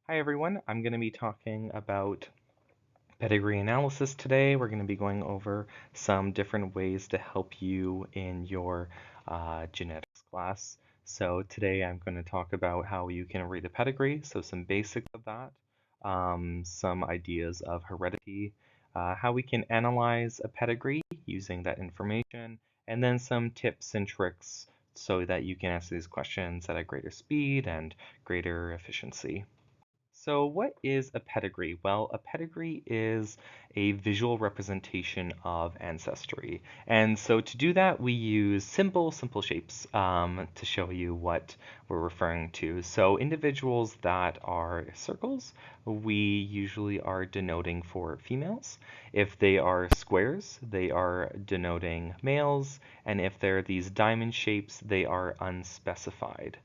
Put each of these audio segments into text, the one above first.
Hi everyone, I'm going to be talking about pedigree analysis today. We're going to be going over some different ways to help you in your genetics class. So today I'm going to talk about how you can read a pedigree, so some basics of that, some ideas of heredity, how we can analyze a pedigree using that information, and then some tips and tricks so that you can answer these questions at a greater speed and greater efficiency. So what is a pedigree? Well, a pedigree is a visual representation of ancestry. And so to do that, we use simple shapes to show you what we're referring to. So individuals that are circles, we usually are denoting for females. If they are squares, they are denoting males. And if they're these diamond shapes, they are unspecified.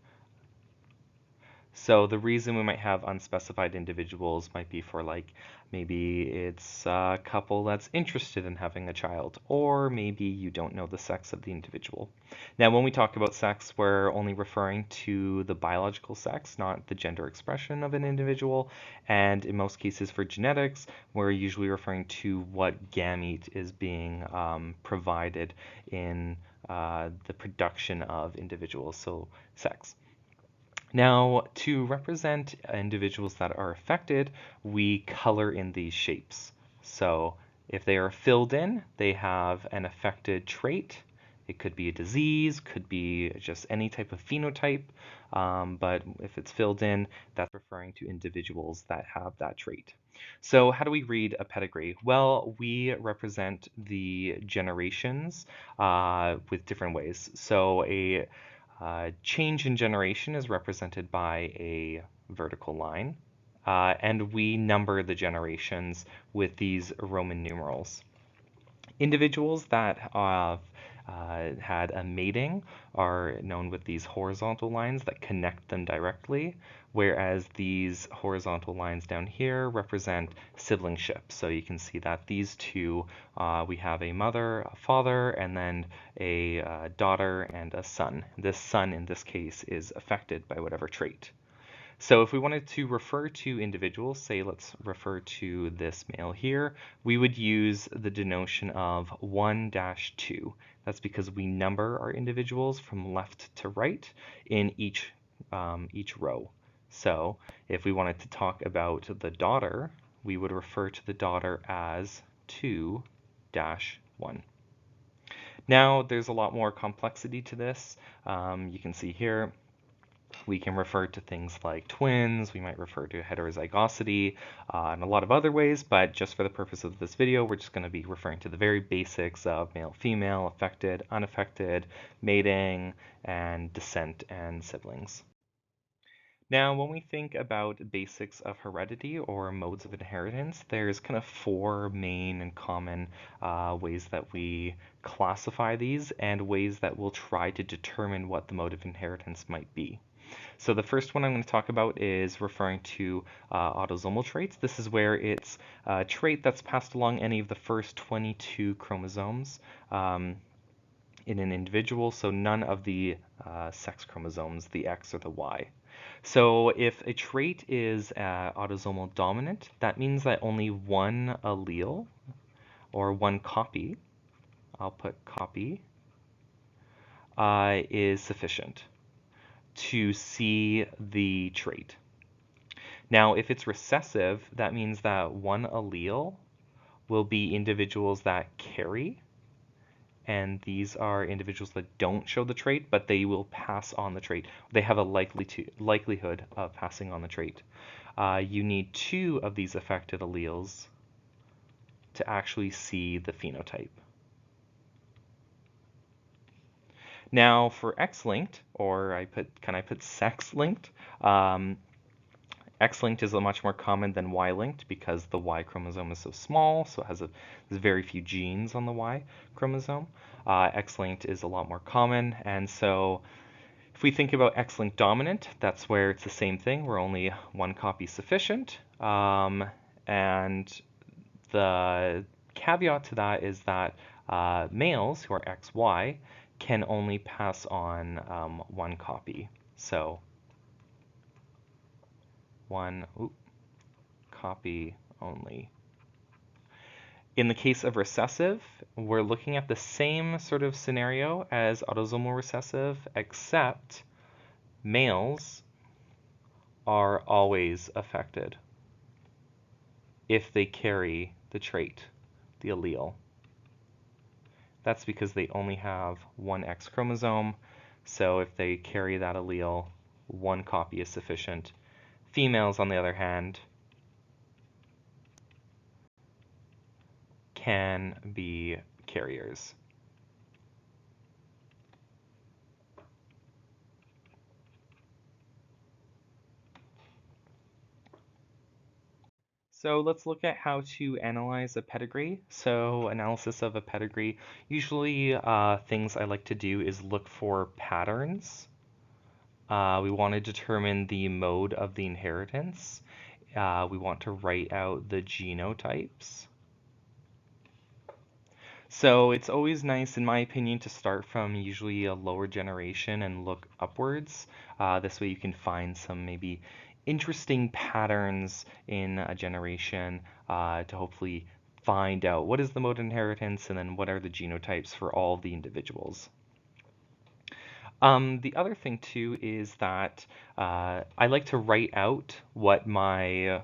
So the reason we might have unspecified individuals might be for like maybe it's a couple that's interested in having a child, or maybe you don't know the sex of the individual. Now, when we talk about sex, we're only referring to the biological sex, not the gender expression of an individual. And in most cases for genetics, we're usually referring to what gamete is being provided in the production of individuals, so sex. Now, to represent individuals that are affected, we color in these shapes. So if they are filled in, they have an affected trait. It could be a disease, could be just any type of phenotype, but if it's filled in, that's referring to individuals that have that trait. So how do we read a pedigree? Well, we represent the generations with different ways. So a change in generation is represented by a vertical line, and we number the generations with these Roman numerals. Individuals that have had a mating are known with these horizontal lines that connect them directly, whereas these horizontal lines down here represent siblingship. So you can see that these two, we have a mother, a father, and then a daughter and a son. This son in this case is affected by whatever trait. So if we wanted to refer to individuals, say let's refer to this male here, we would use the denotation of 1-2. That's because we number our individuals from left to right in each row. So if we wanted to talk about the daughter, we would refer to the daughter as 2-1. Now there's a lot more complexity to this. You can see here we can refer to things like twins, we might refer to heterozygosity, and a lot of other ways, but just for the purpose of this video, we're just going to be referring to the very basics of male-female, affected, unaffected, mating, and descent and siblings. Now, when we think about basics of heredity or modes of inheritance, there's kind of four main and common ways that we classify these and ways that we'll try to determine what the mode of inheritance might be. So the first one I'm going to talk about is referring to autosomal traits. This is where it's a trait that's passed along any of the first 22 chromosomes in an individual, so none of the sex chromosomes, the X or the Y. So if a trait is autosomal dominant, that means that only one allele or one copy, I'll put copy, is sufficient to see the trait. Now, if it's recessive, that means that one allele will be individuals that carry, and these are individuals that don't show the trait, but they will pass on the trait. They have a likelihood of passing on the trait. You need two of these affected alleles to actually see the phenotype. Now for X-linked, or can I put sex-linked? X-linked is much more common than Y-linked because the Y chromosome is so small, so it has there's very few genes on the Y chromosome. X-linked is a lot more common, and so if we think about X-linked dominant, that's where it's the same thing, where only one copy is sufficient. And the caveat to that is that males who are XY can only pass on one copy. So one copy only. In the case of recessive, we're looking at the same sort of scenario as autosomal recessive, except males are always affected if they carry the trait, the allele. That's because they only have one X chromosome, so if they carry that allele, one copy is sufficient. Females, on the other hand, can be carriers. So let's look at how to analyze a pedigree. So analysis of a pedigree, usually things I like to do is look for patterns. We want to determine the mode of the inheritance. We want to write out the genotypes. So it's always nice, in my opinion, to start from usually a lower generation and look upwards. This way you can find some maybe interesting patterns in a generation to hopefully find out what is the mode of inheritance and then what are the genotypes for all of the individuals. The other thing too is that I like to write out what my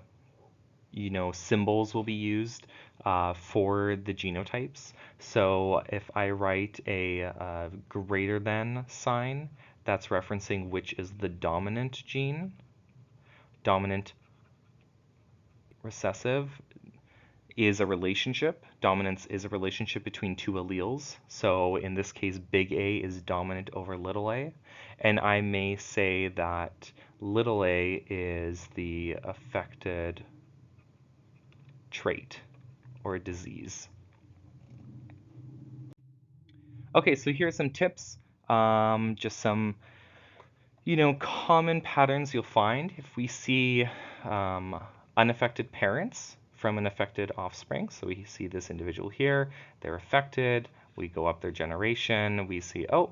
symbols will be used for the genotypes. So if I write a greater than sign, that's referencing which is the dominant gene. Dominant recessive is a relationship. Dominance is a relationship between two alleles. So in this case, big A is dominant over little a. And I may say that little a is the affected trait or disease. Okay, so here are some tips. Just some, common patterns you'll find if we see unaffected parents from an affected offspring. So we see this individual here, they're affected. We go up their generation, we see, oh,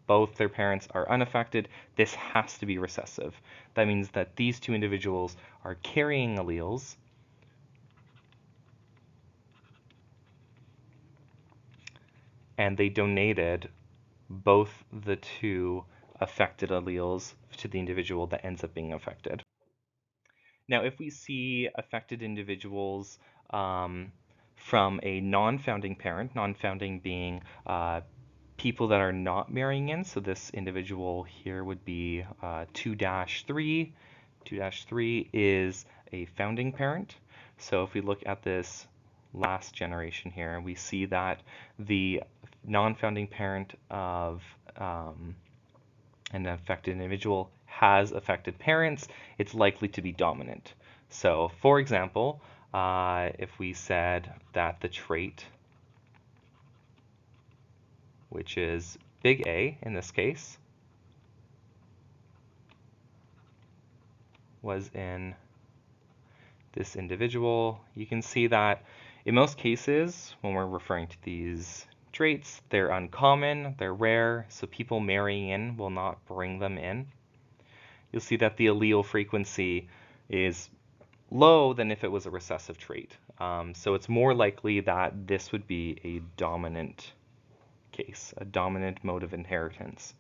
both their parents are unaffected. This has to be recessive. That means that these two individuals are carrying alleles and they donated both the two affected alleles to the individual that ends up being affected. Now, if we see affected individuals from a non-founding parent, non-founding being people that are not marrying in, so this individual here would be 2-3. 2-3 is a founding parent. So if we look at this last generation here, we see that the non-founding parent of an affected individual has affected parents, it's likely to be dominant. So for example, if we said that the trait, which is big A in this case, was in this individual, you can see that in most cases, when we're referring to these traits, they're uncommon, they're rare, so people marrying in will not bring them in. You'll see that the allele frequency is low than if it was a recessive trait. So it's more likely that this would be a dominant case, a dominant mode of inheritance.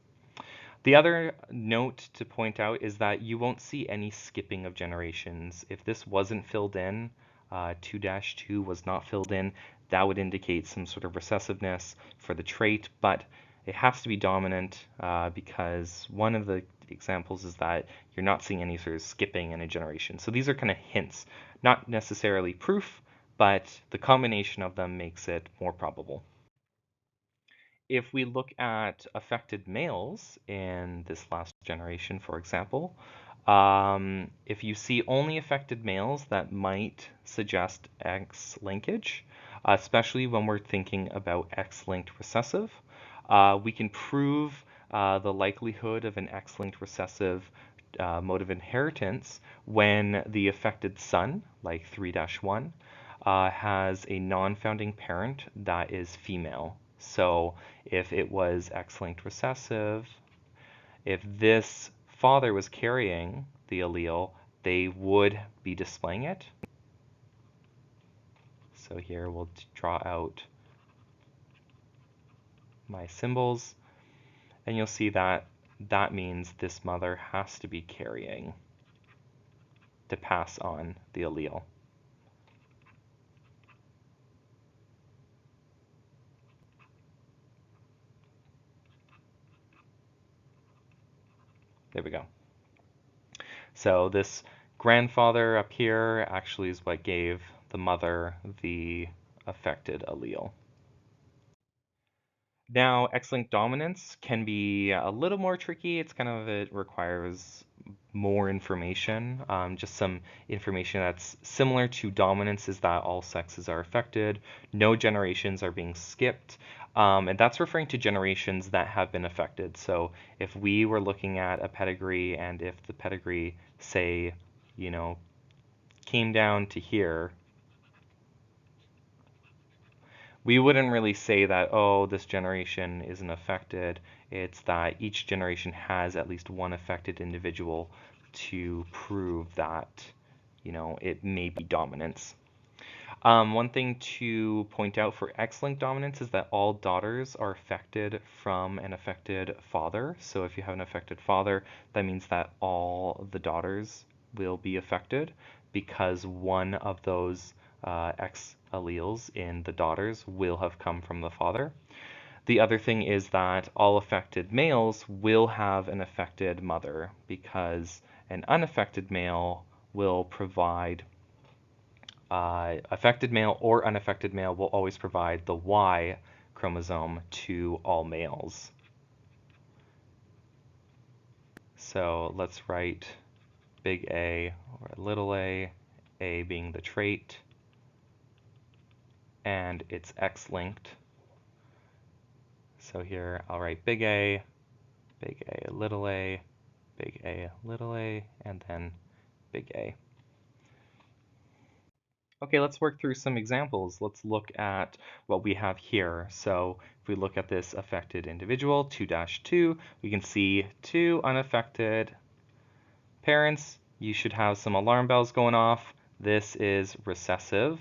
The other note to point out is that you won't see any skipping of generations. If this wasn't filled in, 2-2 was not filled in, that would indicate some sort of recessiveness for the trait, but it has to be dominant because one of the examples is that you're not seeing any sort of skipping in a generation. So these are kind of hints, not necessarily proof, but the combination of them makes it more probable. If we look at affected males in this last generation, for example, if you see only affected males, that might suggest X linkage, especially when we're thinking about X-linked recessive. We can prove the likelihood of an X-linked recessive mode of inheritance when the affected son, like 3-1, has a non-founding parent that is female. So if it was X-linked recessive, if this father was carrying the allele they would be displaying it. So here we'll draw out my symbols, and you'll see that that means this mother has to be carrying to pass on the allele. There we go. So this grandfather up here actually is what gave the mother the affected allele. Now, X-linked dominance can be a little more tricky. It requires more information. Just some information that's similar to dominance is that all sexes are affected, no generations are being skipped, and that's referring to generations that have been affected. So if we were looking at a pedigree and if the pedigree, say, came down to here, we wouldn't really say that, oh, this generation isn't affected. It's that each generation has at least one affected individual to prove that, it may be dominance. One thing to point out for X-linked dominance is that all daughters are affected from an affected father. So if you have an affected father, that means that all the daughters will be affected because one of those X alleles in the daughters will have come from the father. The other thing is that all affected males will have an affected mother because an unaffected male will provide affected male or unaffected male will always provide the Y chromosome to all males. So let's write big A or little a being the trait, and it's X-linked. So here I'll write big A, little a, big A, little a, and then big A. Okay, let's work through some examples. Let's look at what we have here. So if we look at this affected individual, 2-2, we can see 2 unaffected parents. You should have some alarm bells going off. This is recessive.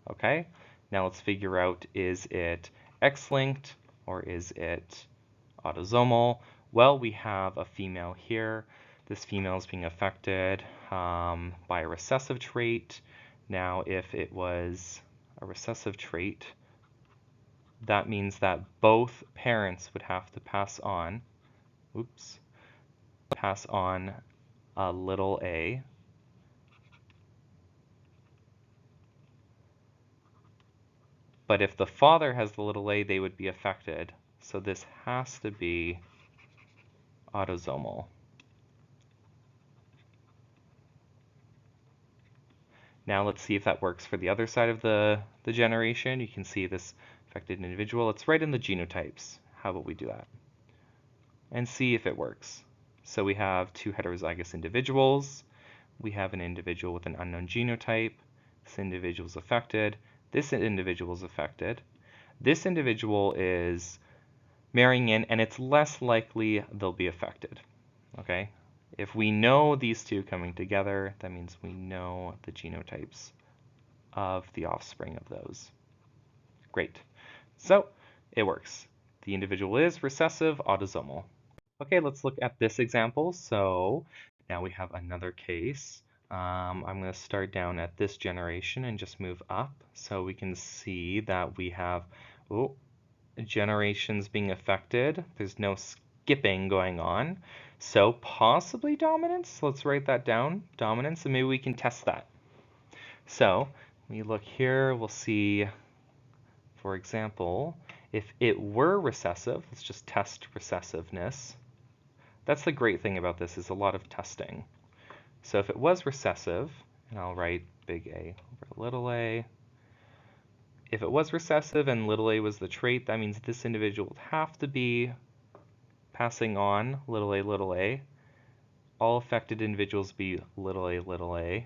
Okay, now let's figure out, is it X-linked or is it autosomal? Well, we have a female here. This female is being affected by a recessive trait. Now, if it was a recessive trait, that means that both parents would have to pass on a little a. But if the father has the little a, they would be affected. So this has to be autosomal. Now let's see if that works for the other side of the generation. You can see this affected individual. It's right in the genotypes. How about we do that? And see if it works. So we have 2 heterozygous individuals. We have an individual with an unknown genotype. This individual is affected. This individual is affected. This individual is marrying in, and it's less likely they'll be affected. Okay? If we know these two coming together, that means we know the genotypes of the offspring of those. Great. So it works. The individual is recessive autosomal. Okay, let's look at this example. So now we have another case. I'm going to start down at this generation and just move up so we can see that we have generations being affected. There's no skipping going on. So possibly dominance. Let's write that down, dominance, and maybe we can test that. So when you look here, we'll see, for example, if it were recessive, let's just test recessiveness. That's the great thing about this, is a lot of testing. So if it was recessive, and I'll write big A over little a. If it was recessive and little a was the trait, that means this individual would have to be passing on little a. All affected individuals be little a.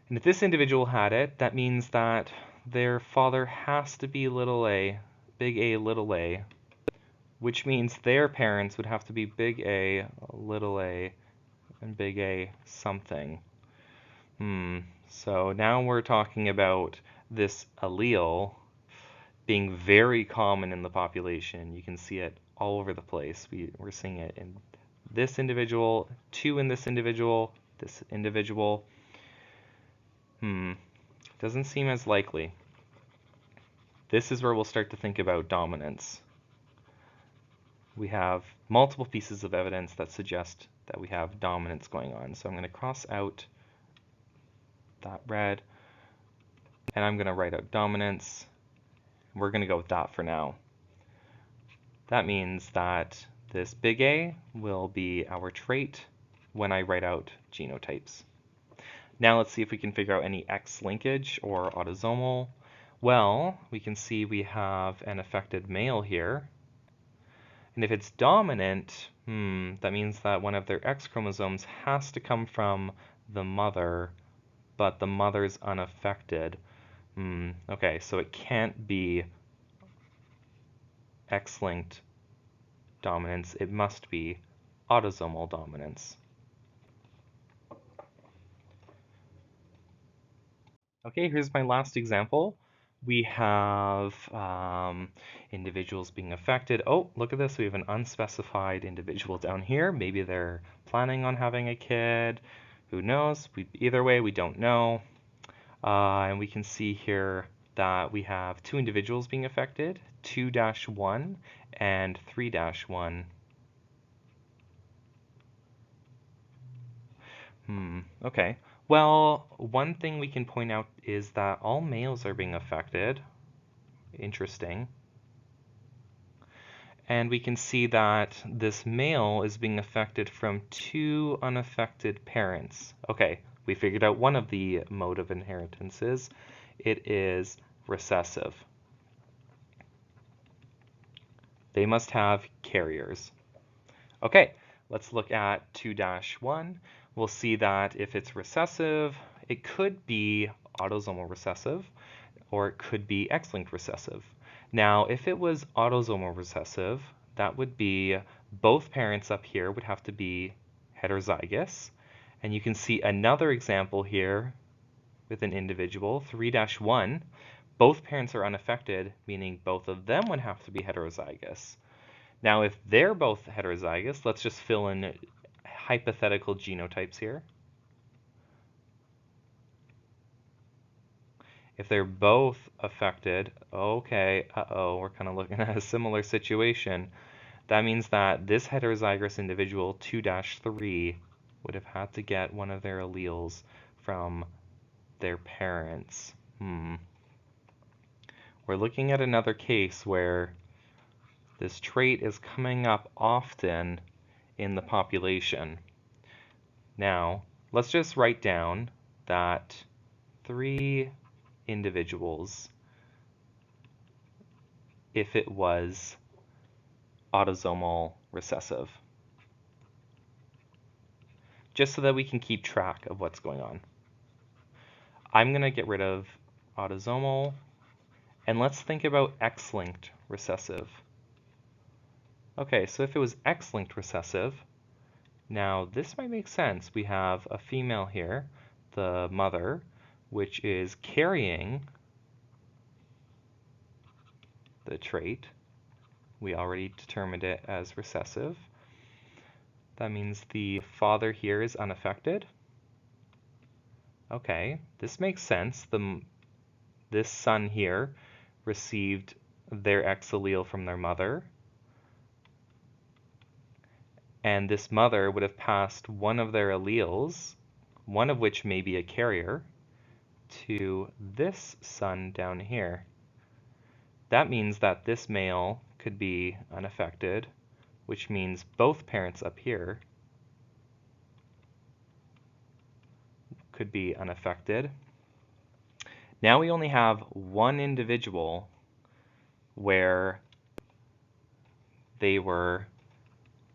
And if this individual had it, that means that their father has to be little a, big A, little a, which means their parents would have to be big A, little a, and big A something. So now we're talking about this allele being very common in the population. You can see it all over the place. We're seeing it in this individual, two in this individual, this individual. Doesn't seem as likely. This is where we'll start to think about dominance. We have multiple pieces of evidence that suggest that we have dominance going on. So I'm going to cross out that red, and I'm going to write out dominance. We're going to go with that for now. That means that this big A will be our trait when I write out genotypes. Now let's see if we can figure out any X linkage or autosomal. Well, we can see we have an affected male here. And if it's dominant, that means that one of their X chromosomes has to come from the mother, but the mother's unaffected. Okay, so it can't be X-linked dominance. It must be autosomal dominance. Okay, here's my last example. We have individuals being affected. Oh, look at this. We have an unspecified individual down here. Maybe they're planning on having a kid. Who knows? Either way, we don't know. And we can see here that we have two individuals being affected, 2-1 and 3-1. Okay. Well, one thing we can point out is that all males are being affected. Interesting. And we can see that this male is being affected from two unaffected parents. Okay, we figured out one of the mode of inheritances. It is recessive. They must have carriers. Okay, let's look at 2-1. We'll see that if it's recessive, it could be autosomal recessive, or it could be X-linked recessive. Now, if it was autosomal recessive, that would be both parents up here would have to be heterozygous. And you can see another example here with an individual, 3-1. Both parents are unaffected, meaning both of them would have to be heterozygous. Now, if they're both heterozygous, let's just fill in hypothetical genotypes here. If they're both affected, okay, we're kind of looking at a similar situation. That means that this heterozygous individual, 2-3, would have had to get one of their alleles from their parents. We're looking at another case where this trait is coming up often in the population. Now, let's just write down that 3 individuals, if it was autosomal recessive, just so that we can keep track of what's going on. I'm going to get rid of autosomal, and let's think about X-linked recessive. Okay, so if it was X-linked recessive, now this might make sense. We have a female here, the mother, which is carrying the trait. We already determined it as recessive. That means the father here is unaffected. Okay, this makes sense. This son here received their X allele from their mother. And this mother would have passed one of their alleles, one of which may be a carrier, to this son down here. That means that this male could be unaffected, which means both parents up here could be unaffected. Now we only have one individual where they were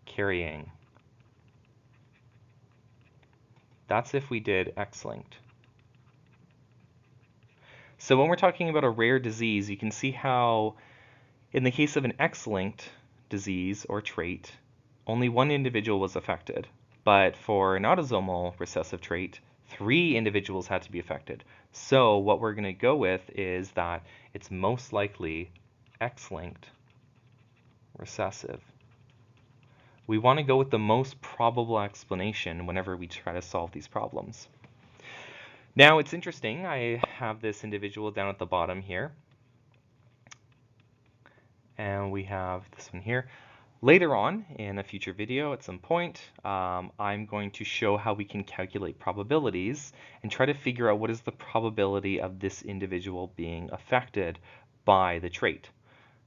carrying. That's if we did X-linked. So when we're talking about a rare disease, you can see how in the case of an X-linked disease or trait, only one individual was affected. But for an autosomal recessive trait, 3 individuals had to be affected. So what we're going to go with is that it's most likely X-linked recessive. We want to go with the most probable explanation whenever we try to solve these problems. Now it's interesting, I have this individual down at the bottom here, and we have this one here. Later on in a future video at some point, I'm going to show how we can calculate probabilities and try to figure out what is the probability of this individual being affected by the trait.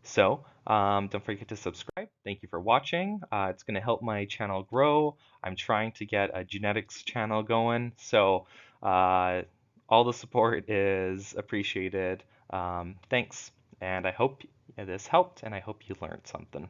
So don't forget to subscribe. Thank you for watching. It's going to help my channel grow. I'm trying to get a genetics channel going. So all the support is appreciated. Thanks. And I hope this helped, and I hope you learned something.